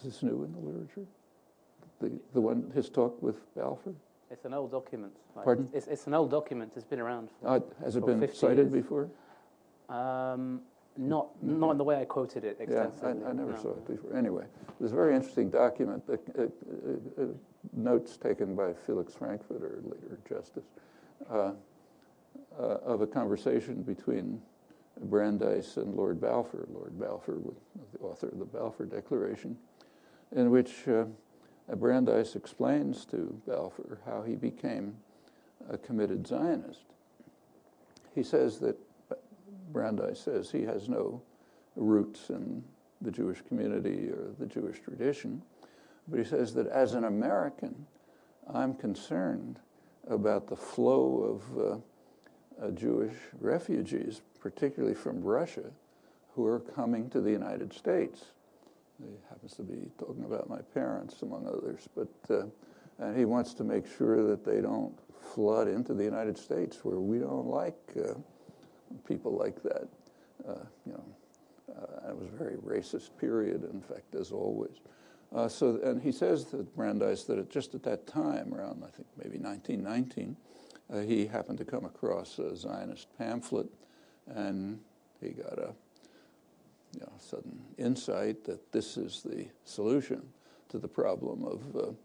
Is this new in the literature? The one, his talk with Balfour? It's an old document. Pardon? It's an old document. It's been around Has it for been 50 cited years. before? Not in the way I quoted it extensively. Yeah, I never saw it before. Anyway, it was a very interesting document, notes taken by Felix Frankfurter, later Justice, of a conversation between Brandeis and Lord Balfour. Lord Balfour was the author of the Balfour Declaration, in which Brandeis explains to Balfour how he became a committed Zionist. He says that, Brandeis says he has no roots in the Jewish community or the Jewish tradition, but he says that as an American, I'm concerned about the flow of Jewish refugees, particularly from Russia, who are coming to the United States. He happens to be talking about my parents, among others, but and he wants to make sure that they don't flood into the United States, where we don't like people like that. It was a very racist period, in fact, as always. And he says that Brandeis, that just at that time, around I think maybe 1919, he happened to come across a Zionist pamphlet, and he got a sudden insight that this is the solution to the problem of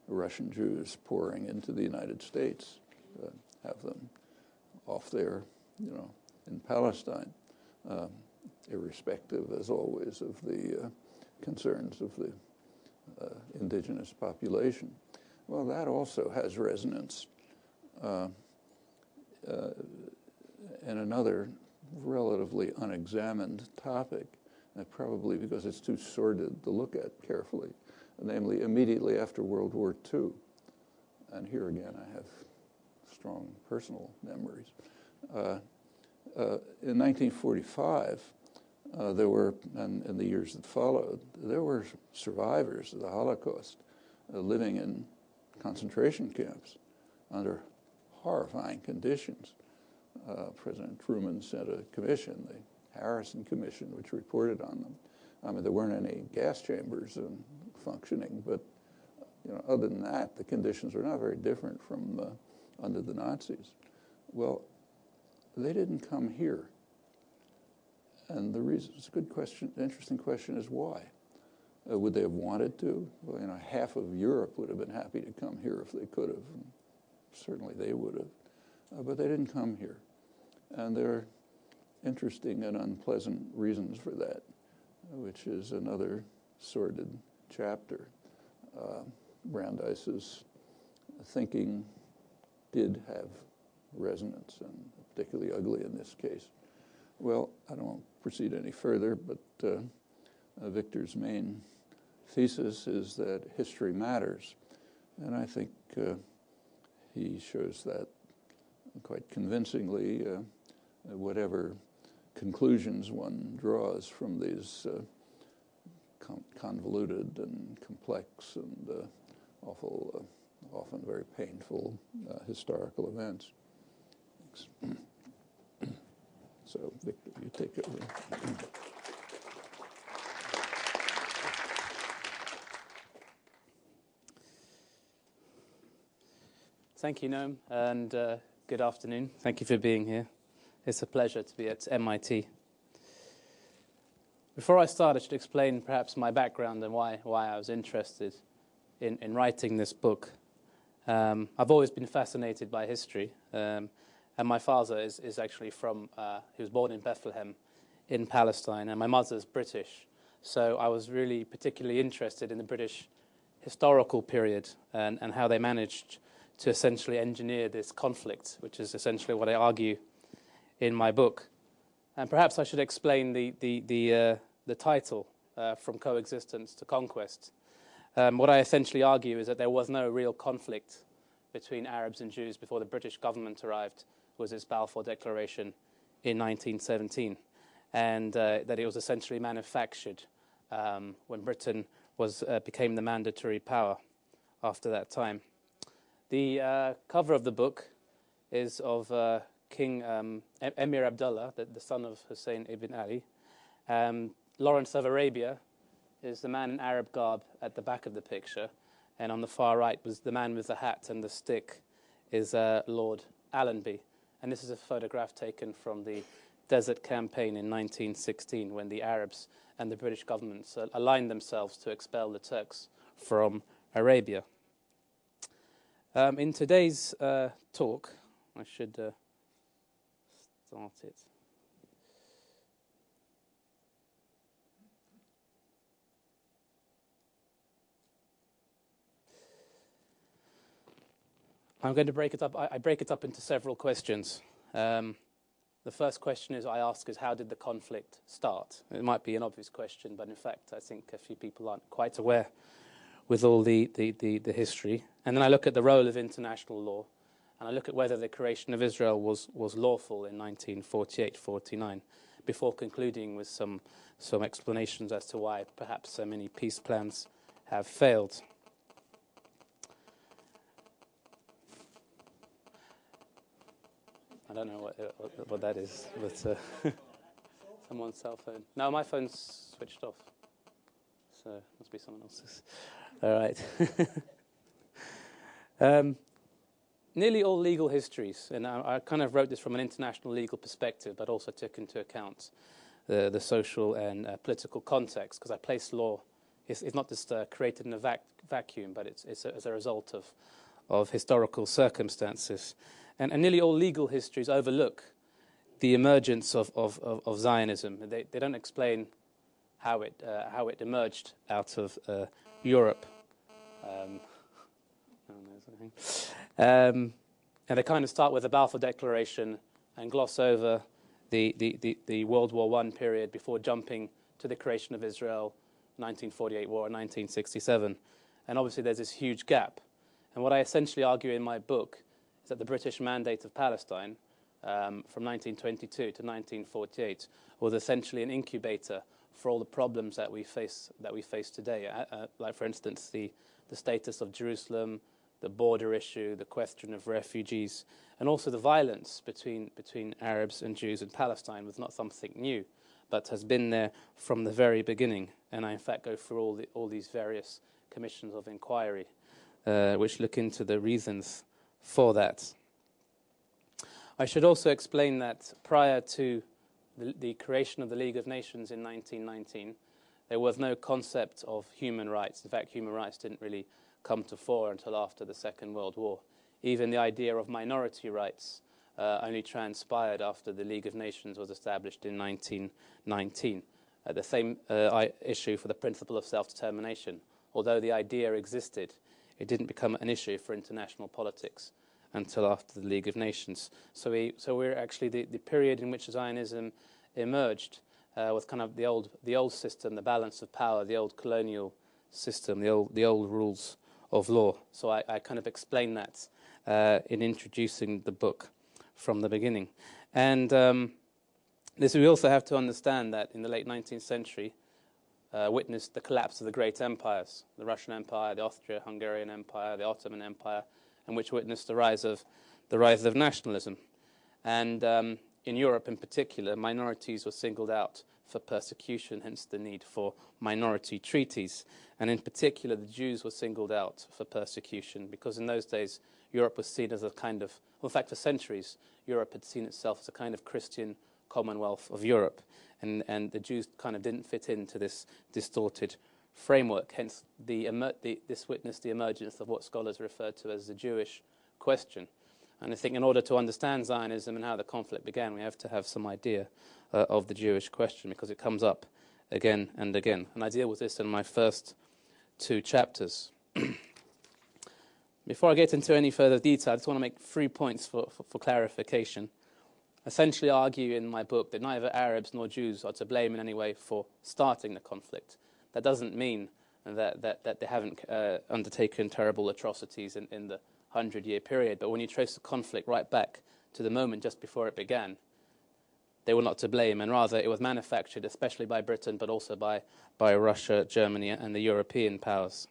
Russian Jews pouring into the United States, have them off there, in Palestine, irrespective, as always, of the concerns of the indigenous population. Well, that also has resonance in another relatively unexamined topic, probably because it's too sordid to look at carefully, namely immediately after World War II. And here again, I have strong personal memories. In 1945, there were, and in the years that followed, there were survivors of the Holocaust living in concentration camps under horrifying conditions. President Truman sent a commission, the Harrison Commission, which reported on them. I mean, there weren't any gas chambers functioning, but other than that, the conditions were not very different from under the Nazis. Well, they didn't come here. And the reason, it's a good question, interesting question, is why? Would they have wanted to? Well, half of Europe would have been happy to come here if they could have. And certainly they would have. But they didn't come here. And there are interesting and unpleasant reasons for that, which is another sordid chapter. Brandeis's thinking did have resonance, and particularly ugly in this case. Well, I don't proceed any further, but Victor's main thesis is that history matters, and I think he shows that quite convincingly. Whatever conclusions one draws from these convoluted and complex and often very painful historical events. Thanks. So, Victor, you take over. Thank you, Noam, and good afternoon. Thank you for being here. It's a pleasure to be at MIT. Before I start, I should explain perhaps my background and why I was interested in writing this book. I've always been fascinated by history, and my father is actually he was born in Bethlehem in Palestine, and my mother's British. So I was really particularly interested in the British historical period and how they managed to essentially engineer this conflict, which is essentially what I argue in my book. And perhaps I should explain the title, From Coexistence to Conquest. What I essentially argue is that there was no real conflict between Arabs and Jews before the British government arrived with its Balfour Declaration in 1917, and that it was essentially manufactured when Britain became the mandatory power after that time. The cover of the book is of King Emir Abdullah, the son of Hussein ibn Ali, Lawrence of Arabia, is the man in Arab garb at the back of the picture, and on the far right was the man with the hat and the stick is Lord Allenby. And this is a photograph taken from the Desert Campaign in 1916 when the Arabs and the British governments aligned themselves to expel the Turks from Arabia. In today's talk, I should start it. I'm going to break it up. I break it up into several questions. The first question I ask is, how did the conflict start? It might be an obvious question, but in fact, I think a few people aren't quite aware with all the history. And then I look at the role of international law, and I look at whether the creation of Israel was lawful in 1948-49, before concluding with some explanations as to why perhaps so many peace plans have failed. I don't know what that is, but someone's cell phone. No, my phone's switched off, so it must be someone else's. All right. Nearly all legal histories, and I kind of wrote this from an international legal perspective, but also took into account the social and political context, because I place law, it's not just created in a vacuum, but it's as a result of historical circumstances. And nearly all legal histories overlook the emergence of Zionism. They don't explain how it emerged out of Europe. And they kind of start with the Balfour Declaration and gloss over the World War I period before jumping to the creation of Israel, 1948 war, and 1967. And obviously there's this huge gap. And what I essentially argue in my book is that the British Mandate of Palestine from 1922 to 1948 was essentially an incubator for all the problems that we face today. Like, for instance, the status of Jerusalem, the border issue, the question of refugees, and also the violence between Arabs and Jews in Palestine was not something new, but has been there from the very beginning. And I, in fact, go through all these various commissions of inquiry, which look into the reasons for that. I should also explain that prior to the creation of the League of Nations in 1919, there was no concept of human rights. In fact, human rights didn't really come to fore until after the Second World War. Even the idea of minority rights only transpired after the League of Nations was established in 1919. The same issue for the principle of self-determination. Although the idea existed, it didn't become an issue for international politics until after the League of Nations. So we're actually the period in which Zionism emerged was kind of the old system, the balance of power, the old colonial system, the old rules of law. So I kind of explain that in introducing the book from the beginning. And we also have to understand that in the late 19th century witnessed the collapse of the great empires, the Russian Empire, the Austro-Hungarian Empire, the Ottoman Empire, and which witnessed the rise of nationalism. And in Europe in particular, minorities were singled out for persecution, hence the need for minority treaties. And in particular, the Jews were singled out for persecution because in those days, Europe was seen as a kind of, well, in fact, for centuries, Europe had seen itself as a kind of Christian Commonwealth of Europe. And the Jews kind of didn't fit into this distorted framework. Hence, this witnessed the emergence of what scholars refer to as the Jewish question. And I think in order to understand Zionism and how the conflict began, we have to have some idea of the Jewish question because it comes up again and again. And I deal with this in my first two chapters. Before I get into any further detail, I just want to make 3 points for clarification. Essentially argue in my book that neither Arabs nor Jews are to blame in any way for starting the conflict. That doesn't mean that they haven't undertaken terrible atrocities in the 100-year period, but when you trace the conflict right back to the moment just before it began, they were not to blame, and rather it was manufactured, especially by Britain, but also by Russia, Germany, and the European powers.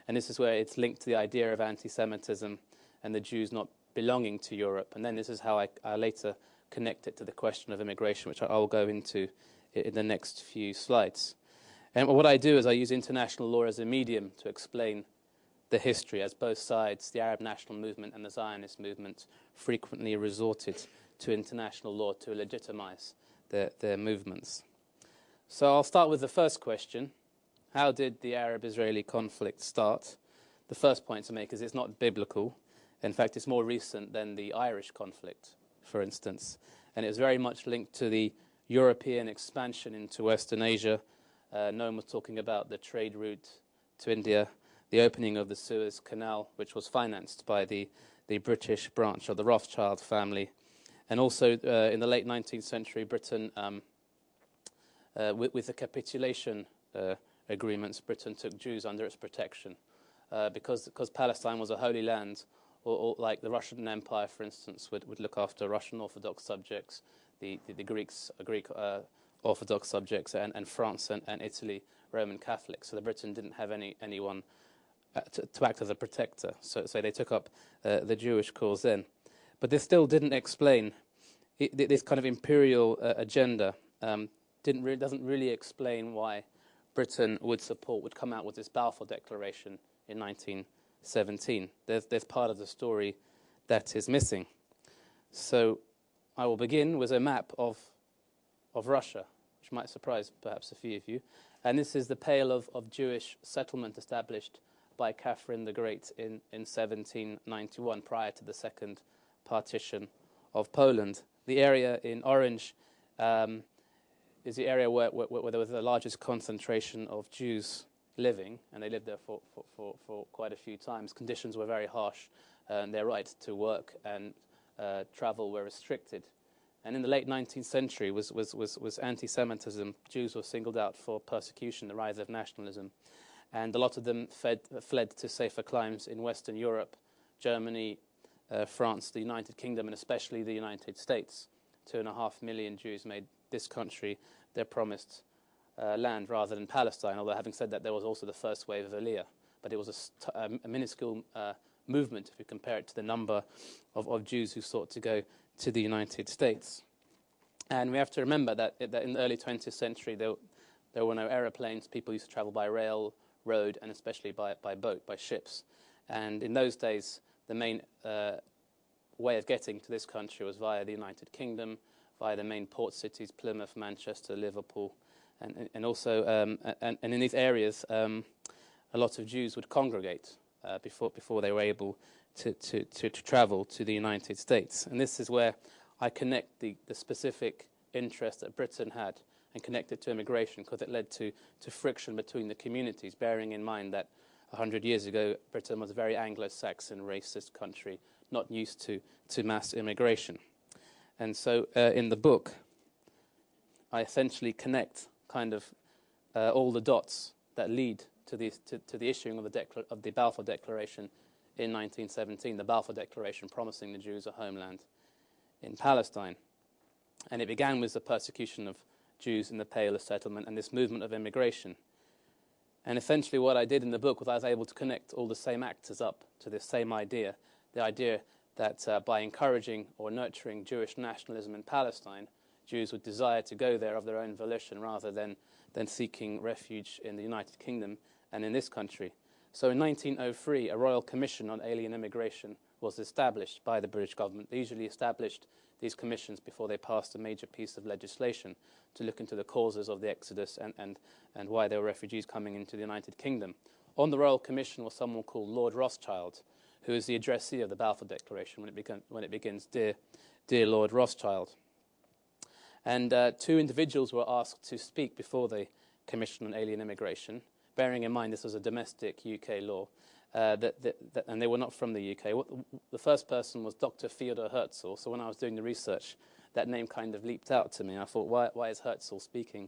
And this is where it's linked to the idea of anti-Semitism and the Jews not belonging to Europe. And then this is how I later connect it to the question of immigration, which I will go into in the next few slides. And what I do is I use international law as a medium to explain the history, as both sides, the Arab national movement and the Zionist movement, frequently resorted to international law to legitimize their movements. So I'll start with the first question. How did the Arab-Israeli conflict start? The first point to make is it's not biblical. In fact, it's more recent than the Irish conflict, for instance. And it was very much linked to the European expansion into Western Asia. Noam was talking about the trade route to India, the opening of the Suez Canal, which was financed by the British branch of the Rothschild family. And also in the late 19th century, Britain, with the capitulation agreements, Britain took Jews under its protection. Because Palestine was a holy land, or like the Russian Empire, for instance, would look after Russian Orthodox subjects, the Greek Orthodox subjects, and France and Italy, Roman Catholics. So the Britain didn't have anyone to act as a protector. So they took up the Jewish cause then. But this still didn't explain this kind of imperial agenda. Doesn't really explain why Britain would come out with this Balfour Declaration in 1917. There's part of the story that is missing. So I will begin with a map of Russia, which might surprise perhaps a few of you. And this is the Pale of Jewish settlement established by Catherine the Great in 1791, prior to the second partition of Poland. The area in orange is the area where there was the largest concentration of Jews living, and they lived there for quite a few times. Conditions were very harsh, and their right to work and travel were restricted. And in the late 19th century was anti-Semitism. Jews were singled out for persecution, the rise of nationalism. And a lot of them fled to safer climes in Western Europe, Germany, France, the United Kingdom, and especially the United States. 2.5 million Jews made this country their promised land rather than Palestine, although having said that, there was also the first wave of Aliyah. But it was a minuscule movement if you compare it to the number of Jews who sought to go to the United States. And we have to remember that in the early 20th century, there were no aeroplanes. People used to travel by rail, road, and especially by boat, by ships. And in those days, the main way of getting to this country was via the United Kingdom, via the main port cities, Plymouth, Manchester, Liverpool, and also and in these areas, a lot of Jews would congregate before they were able to travel to the United States. And this is where I connect the specific interest that Britain had and connect it to immigration, because it led to friction between the communities, bearing in mind that 100 years ago, Britain was a very Anglo-Saxon, racist country, not used to mass immigration. And so in the book, I essentially connect kind of all the dots that lead to the issuing of the Balfour Declaration in 1917, the Balfour Declaration promising the Jews a homeland in Palestine. And it began with the persecution of Jews in the Pale of Settlement and this movement of immigration. And essentially what I did in the book was I was able to connect all the same actors up to this same idea, the idea that by encouraging or nurturing Jewish nationalism in Palestine, Jews would desire to go there of their own volition rather than seeking refuge in the United Kingdom and in this country. So in 1903, a Royal Commission on Alien Immigration was established by the British government. They usually established these commissions before they passed a major piece of legislation to look into the causes of the exodus and why there were refugees coming into the United Kingdom. On the Royal Commission was someone called Lord Rothschild, who is the addressee of the Balfour Declaration when it begins, Dear Lord Rothschild. And two individuals were asked to speak before the Commission on Alien Immigration, bearing in mind this was a domestic UK law, and they were not from the UK. The first person was Dr. Theodor Herzl. So when I was doing the research, that name kind of leaped out to me. I thought, why is Herzl speaking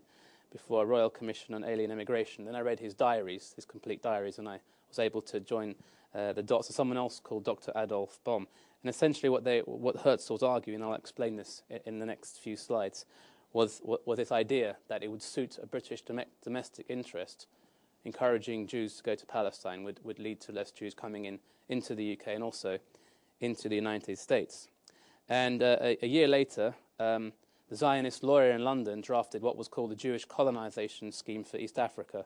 before a Royal Commission on Alien Immigration? Then I read his diaries, his complete diaries, and I was able to join the dots. So someone else called Dr. Adolf Bohm. And essentially what Herzl was arguing, and I'll explain this in the next few slides, was this idea that it would suit a British domestic interest. Encouraging Jews to go to Palestine would lead to less Jews coming into the UK and also into the United States. And a year later, the Zionist lawyer in London drafted what was called the Jewish colonization scheme for East Africa,